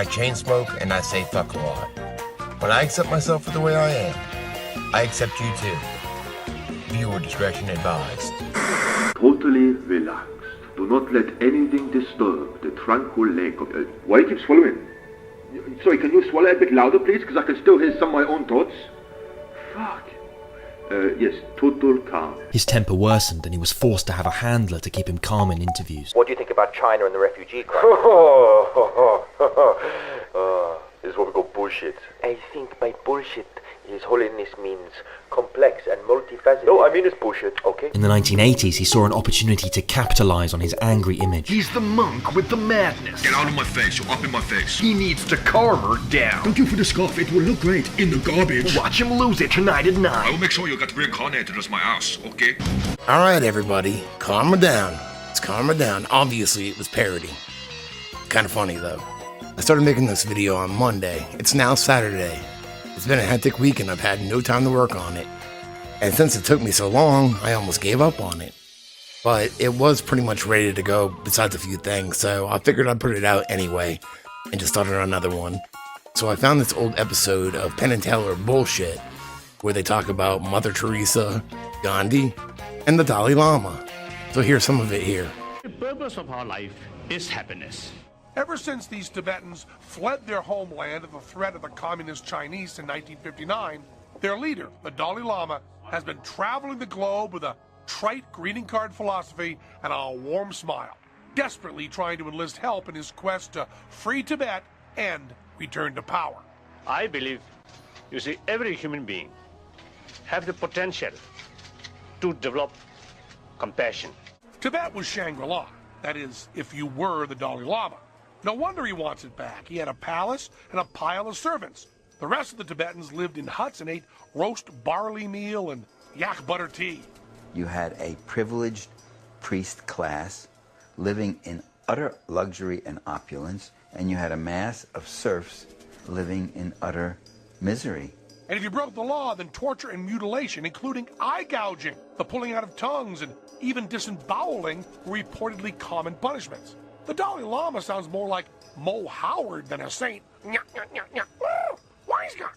I chain smoke, and I say fuck a lot. When I accept myself for the way I am, I accept you too. Viewer discretion advised. Totally relaxed. Do not let anything disturb the tranquil lake of... why do you keep swallowing? Sorry, can you swallow a bit louder, please? Because I can still hear some of my own thoughts. Fuck. Yes, total calm. His temper worsened and he was forced to have a handler to keep him calm in interviews. What do you think about China and the refugee crisis? This is what we call bullshit. I think by bullshit, His Holiness means complex and multifaceted. No, I mean it's bullshit, okay? In the 1980s, he saw an opportunity to capitalize on his angry image. He's the monk with the madness. Get out of my face, you're up in my face. He needs to calm her down. Thank you for the scarf, it will look great in the garbage. Watch him lose it tonight at 9. I will make sure you get reincarnated as my ass, okay? Alright, everybody, calm her down. Let's calm her down. Obviously, it was parody. Kind of funny, though. I started making this video on Monday. It's now Saturday. It's been a hectic week and I've had no time to work on it. And since it took me so long, I almost gave up on it. But it was pretty much ready to go besides a few things, so I figured I'd put it out anyway and just started another one. So I found this old episode of Penn and Teller Bullshit where they talk about Mother Teresa, Gandhi, and the Dalai Lama. So here's some of it here. The purpose of our life is happiness. Ever since these Tibetans fled their homeland at the threat of the communist Chinese in 1959, their leader, the Dalai Lama, has been traveling the globe with a trite greeting card philosophy and a warm smile, desperately trying to enlist help in his quest to free Tibet and return to power. I believe, you see, every human being have the potential to develop compassion. Tibet was Shangri-La, that is, if you were the Dalai Lama. No wonder he wants it back. He had a palace and a pile of servants. The rest of the Tibetans lived in huts and ate roast barley meal and yak butter tea. You had a privileged priest class living in utter luxury and opulence, and you had a mass of serfs living in utter misery. And if you broke the law, then torture and mutilation, including eye gouging, the pulling out of tongues, and even disemboweling were reportedly common punishments. The Dalai Lama sounds more like Mo Howard than a saint. Wise guy.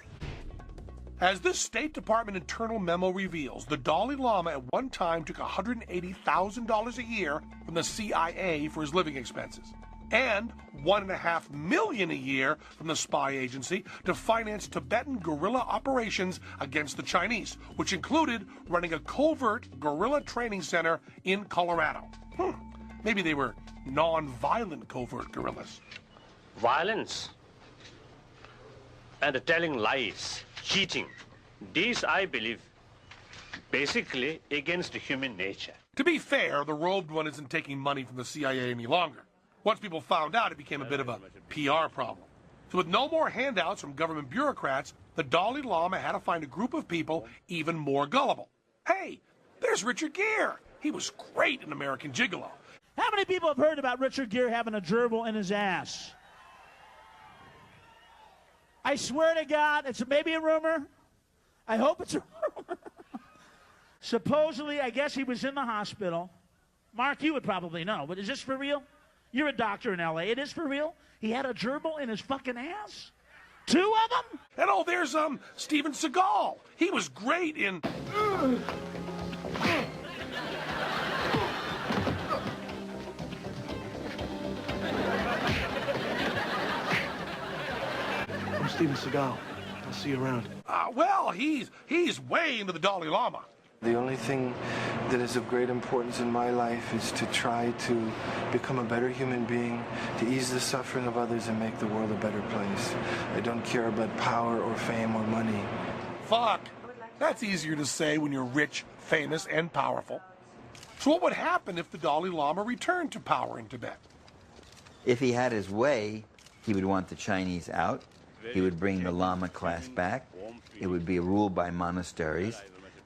As this State Department internal memo reveals, the Dalai Lama at one time took $180,000 a year from the CIA for his living expenses, and $1.5 million a year from the spy agency to finance Tibetan guerrilla operations against the Chinese, which included running a covert guerrilla training center in Colorado. Maybe they were non-violent covert guerrillas. Violence and telling lies, cheating, these, I believe, basically against human nature. To be fair, the robed one isn't taking money from the CIA any longer. Once people found out, it became a bit of a PR problem. So with no more handouts from government bureaucrats, the Dalai Lama had to find a group of people even more gullible. Hey, there's Richard Gere. He was great in American Gigolo. How many people have heard about Richard Gere having a gerbil in his ass? I swear to God, it's maybe a rumor. I hope it's a rumor. Supposedly, I guess he was in the hospital. Mark, you would probably know, but is this for real? You're a doctor in L.A. It is for real? He had a gerbil in his fucking ass? 2 of them? And oh, there's Steven Seagal. He was great in... I'm Steven Seagal. I'll see you around. Well, he's way into the Dalai Lama. The only thing that is of great importance in my life is to try to become a better human being, to ease the suffering of others and make the world a better place. I don't care about power or fame or money. Fuck. That's easier to say when you're rich, famous, and powerful. So what would happen if the Dalai Lama returned to power in Tibet? If he had his way, he would want the Chinese out. He would bring the Lama class back. It would be ruled by monasteries.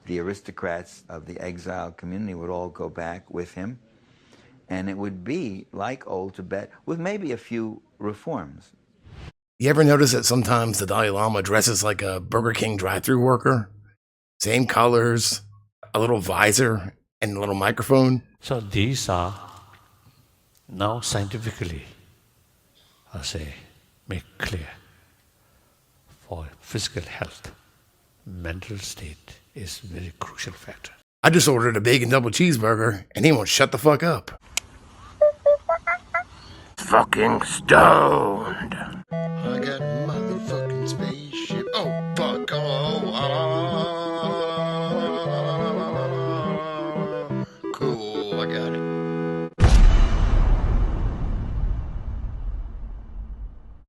The aristocrats of the exiled community would all go back with him. And it would be like old Tibet, with maybe a few reforms. You ever notice that sometimes the Dalai Lama dresses like a Burger King drive-thru worker? Same colors, a little visor, and a little microphone. So these are now scientifically, make clear. For physical health, mental state is a very crucial factor. I just ordered a bacon double cheeseburger, and he won't shut the fuck up. Fucking stoned. I got